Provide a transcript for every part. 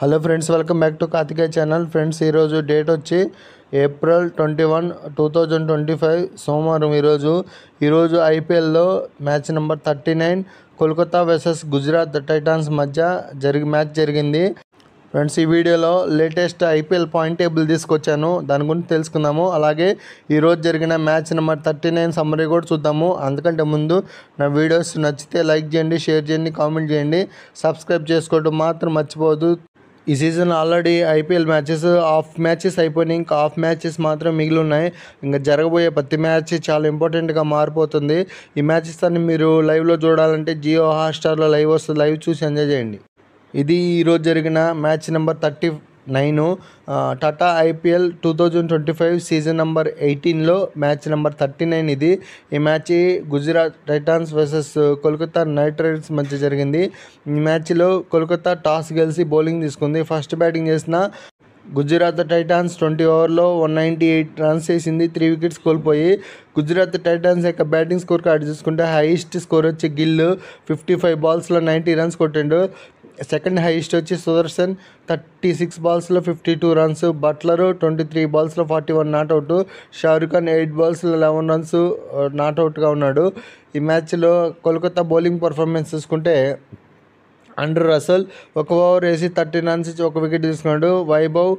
Hello friends, welcome back to Karthikeya channel. Friends, ఈరోజు date వచ్చి April 21, 2025 సోమవారం. ఈరోజు ఐపీఎల్లో match number 39 Kolkata versus Gujarat titans మధ్య మ్యాచ్ జరిగింది. ఫ్రెండ్స్, ఈ వీడియోలో లేటెస్ట్ ఐపీఎల్ పాయింట్ టేబుల్ తీసుకొచ్చాను, దాని గురించి తెలుసుకుందాము. అలాగే ఈరోజు జరిగిన మ్యాచ్ నెంబర్ 39 సమ్మరీ కూడా చూద్దాము. అందుకంటే ముందు నా వీడియోస్ నచ్చితే లైక్ చేయండి, షేర్ చేయండి, కామెంట్ చేయండి, సబ్స్క్రైబ్ చేసుకోవడం మాత్రం మర్చిపోవద్దు. ఈ season already IPL half matches అయిపోయినాయి, ఇంకా హాఫ్ మ్యాచెస్ మాత్రం మిగిలి ఉన్నాయి. ఇంకా జరగబోయే ప్రతి మ్యాచ్ చాలా ఇంపార్టెంట్గా మారిపోతుంది. ఈ మ్యాచెస్ అన్ని మీరు లైవ్లో చూడాలంటే జియో హాట్స్టార్లో లైవ్ వస్తుంది, లైవ్ చూసి ఎంజాయ్ చేయండి. ఇది ఈరోజు జరిగిన match number 39 Tata IPL 2025 season number 18లో మ్యాచ్ నెంబర్ 39 ఇది. ఈ match Gujarat Titans versus Kolkata Knight Riders మధ్య జరిగింది. ఈ మ్యాచ్లో కోల్కతా టాస్ గెలిచి బౌలింగ్ తీసుకుంది. ఫస్ట్ బ్యాటింగ్ చేసిన గుజరాత్ టైటాన్స్ 20 ఓవర్లో 198 రన్స్ వేసింది, 3 వికెట్స్ కోల్పోయి. గుజరాత్ టైటాన్స్ యొక్క బ్యాటింగ్ స్కోర్ కార్డు చూసుకుంటే హైయెస్ట్ స్కోర్ వచ్చి గిల్ 55 బాల్స్లో 90 రన్స్ కొట్టిండు. సెకండ్ హైయెస్ట్ వచ్చి సుదర్శన్ 36 బాల్స్లో 52 రన్స్. బట్లర్ 23 బాల్స్లో 41 నాట్అవుట్. షారుఖ్ ఖాన్ 8 బాల్స్లో 11 రన్స్ నాట్అవుట్గా ఉన్నాడు. ఈ మ్యాచ్లో కోల్కతా బౌలింగ్ పర్ఫార్మెన్స్ చూసుకుంటే ఆండ్రూ రసెల్ 1 ఓవర్ వేసి 30 రన్స్ ఇచ్చి 1 వికెట్ తీసుకున్నాడు. వైభవ్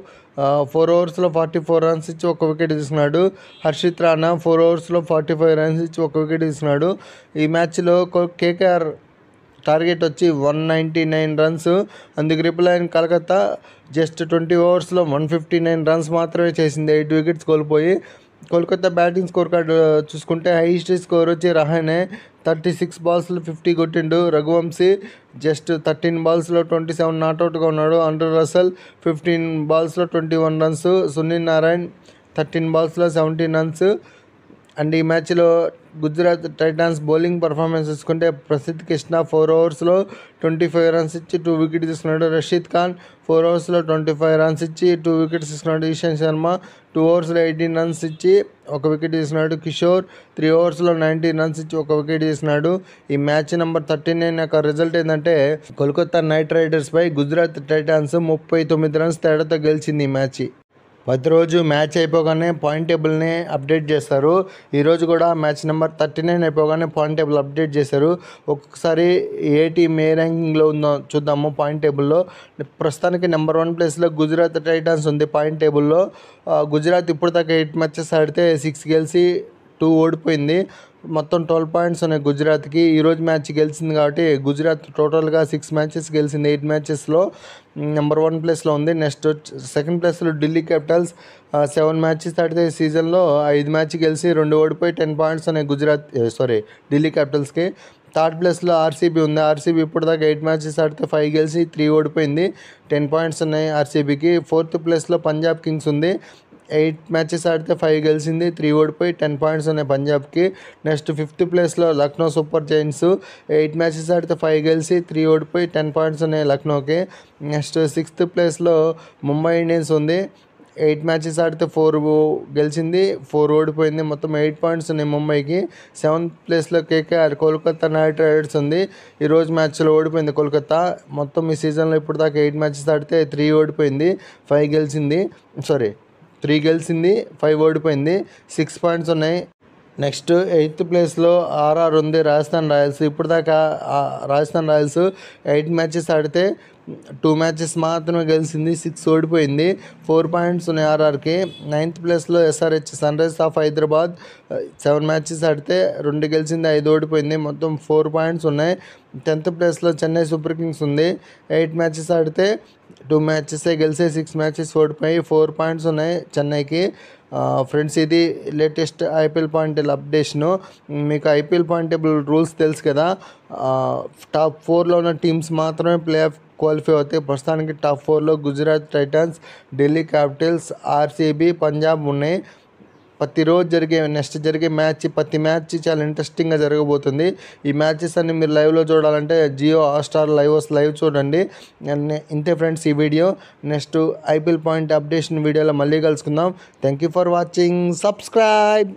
4 ఓవర్స్లో 44 రన్స్ ఇచ్చి 1 వికెట్ తీసుకున్నాడు. హర్షిత్ రాణా 4 ఓవర్స్లో 45 రన్స్ ఇచ్చి 1 వికెట్ తీసుకున్నాడు. ఈ మ్యాచ్లో కేకేఆర్ టార్గెట్ వచ్చి 199 రన్స్. అందుకు రిప్లై అయిన కలకత్తా జస్ట్ 20 ఓవర్స్లో 159 రన్స్ మాత్రమే చేసింది, 8 వికెట్స్ కోల్పోయి. కోల్కతా బ్యాటింగ్ స్కోర్ కార్డు చూసుకుంటే హైయెస్ట్ స్కోర్ వచ్చి రహానే 36 బాల్స్లో 50 కొట్టిండు. రఘువంశీ జస్ట్ 13 బాల్స్లో 27 నాట్అవుట్గా ఉన్నాడు. Andrew Russell 15 బాల్స్లో 21 runs. Sunil Narayan 13 బాల్స్లో 17 runs. And ఈ మ్యాచ్లో గుజరాత్ టైటాన్స్ బౌలింగ్ పర్ఫార్మెన్స్ చూసుకుంటే ప్రసిద్ధ్ కృష్ణ 4 ఓవర్స్లో 25 రన్స్ ఇచ్చి 2 వికెట్ తీసుకున్నాడు. రషీద్ ఖాన్ 4 ఓవర్స్లో 25 రన్స్ ఇచ్చి 2 వికెట్స్ తీసుకున్నాడు. ఇషాంత్ శర్మ 2 ఓవర్స్లో 18 రన్స్ ఇచ్చి 1 వికెట్ తీసుకున్నాడు. కిషోర్ 3 ఓవర్స్లో 19 రన్స్ ఇచ్చి 1 వికెట్ తీసుకున్నాడు. ఈ మ్యాచ్ నెంబర్ 39 యొక్క రిజల్ట్ ఏంటంటే కోల్కతా నైట్ రైడర్స్పై గుజరాత్ టైటాన్స్ 39 రన్స్ తేడాతో గెలిచింది ఈ మ్యాచ్. ప్రతిరోజు మ్యాచ్ అయిపోగానే పాయింట్ టేబుల్ని అప్డేట్ చేస్తారు. ఈరోజు కూడా మ్యాచ్ నెంబర్ 39 అయిపోగానే పాయింట్ టేబుల్ అప్డేట్ చేశారు. ఒక్కొక్కసారి ఏ టీం ఏ ర్యాంకింగ్లో ఉందో చూద్దాము. పాయింట్ టేబుల్లో ప్రస్తుతానికి నెంబర్ 1 ప్లేస్లో గుజరాత్ టైటాన్స్ ఉంది. పాయింట్ టేబుల్లో గుజరాత్ ఇప్పుడు దాకా 8 మ్యాచెస్ ఆడితే 6 గెలిచి 2 ఓడిపోయింది. మొత్తం 12 పాయింట్స్ ఉన్నాయి గుజరాత్కి. ఈరోజు మ్యాచ్ గెలిచింది కాబట్టి గుజరాత్ టోటల్గా 6 మ్యాచెస్ గెలిచింది. 8 మ్యాచెస్లో నెంబర్ 1 ప్లేస్లో ఉంది. నెక్స్ట్ సెకండ్ ప్లేస్లో ఢిల్లీ క్యాపిటల్స్ 7 మ్యాచెస్ ఆడితే సీజన్లో 5 మ్యాచ్ గెలిచి 2 ఓడిపోయి 10 పాయింట్స్ ఉన్నాయి ఢిల్లీ క్యాపిటల్స్కి. థర్డ్ ప్లేస్లో ఆర్సీబీ ఉంది. ఆర్సీబీ ఇప్పుడు దాకా 8 మ్యాచెస్ ఆడితే 5 గెలిచి 3 ఓడిపోయింది, 10 పాయింట్స్ ఉన్నాయి ఆర్సీబీకి. ఫోర్త్ ప్లేస్లో పంజాబ్ కింగ్స్ ఉంది. 8 మ్యాచెస్ ఆడితే 5 గెలిచింది, 3 ఓడిపోయి 10 పాయింట్స్ ఉన్నాయి పంజాబ్కి. నెక్స్ట్ ఫిఫ్త్ ప్లేస్లో లక్నో సూపర్ జైంట్స్ 8 మ్యాచెస్ ఆడితే 5 గెలిచి 3 ఓడిపోయి 10 పాయింట్స్ ఉన్నాయి లక్నోకి. నెక్స్ట్ సిక్స్త్ ప్లేస్లో ముంబై ఇండియన్స్ ఉంది. 8 మ్యాచెస్ ఆడితే 4 గెలిచింది, 4 ఓడిపోయింది, మొత్తం 8 పాయింట్స్ ఉన్నాయి ముంబైకి. సెవెంత్ ప్లేస్లో కేకేఆర్ కోల్కతా నైట్ రైడర్స్ ఉంది. ఈరోజు మ్యాచ్లో ఓడిపోయింది కోల్కతా. మొత్తం ఈ సీజన్లో ఇప్పుడు దాకా 8 మ్యాచెస్ ఆడితే 3 ఓడిపోయింది, 5 గెలిచింది, 3 గెలిచింది, 5 ఓడిపోయింది, 6 పాయింట్స్ ఉన్నాయి. నెక్స్ట్ 8th ప్లేస్లో ఆర్ఆర్ ఉంది, రాజస్థాన్ రాయల్స్. ఇప్పుడు దాకా రాజస్థాన్ రాయల్స్ 8 మ్యాచెస్ ఆడితే 2 మ్యాచెస్ మాత్రమే గెలిచింది, 6 ఓడిపోయింది, 4 పాయింట్స్ ఉన్నాయి ఆర్ఆర్కి. 9th ప్లేస్లో SRH sunrisers of Hyderabad 7 matches ఆడితే 2 గెలిచింది, 5 ఓడిపోయింది, మొత్తం 4 పాయింట్స్ ఉన్నాయి. 10th ప్లేస్లో చెన్నై సూపర్ కింగ్స్ ఉంది. 8 మ్యాచెస్ ఆడితే 2 మ్యాచెస్ గెలిచి 6 మ్యాచెస్ ఓడిపోయి 4 పాయింట్స్ ఉన్నాయి చెన్నైకి. ఫ్రెండ్స్, ఇది latest IPL point table updation. మీకు ఐపీఎల్ పాయింట్ టేబుల్ రూల్స్ తెలుసు కదా. టాప్ 4లో ఉన్న టీమ్స్ మాత్రమే ప్లే ఆఫ్ క్వాలిఫై అవుతాయి. ప్రస్తుతానికి టాప్ 4లో Gujarat Titans, Delhi Capitals, RCB, Punjab ఉన్నాయి. నెక్స్ట్ జరిగే ప్రతి మ్యాచ్ చాలా ఇంట్రెస్టింగ్గా జరగబోతుంది. ఈ మ్యాచెస్ అన్ని మీరు లైవ్లో చూడాలంటే జియో హాట్స్టార్ లైవ్ చూడండి. ఇంతే ఫ్రెండ్స్ ఈ video. Next IPL point updation వీడియోలో మళ్ళీ కలుసుకుందాం. Thank you for watching. Subscribe.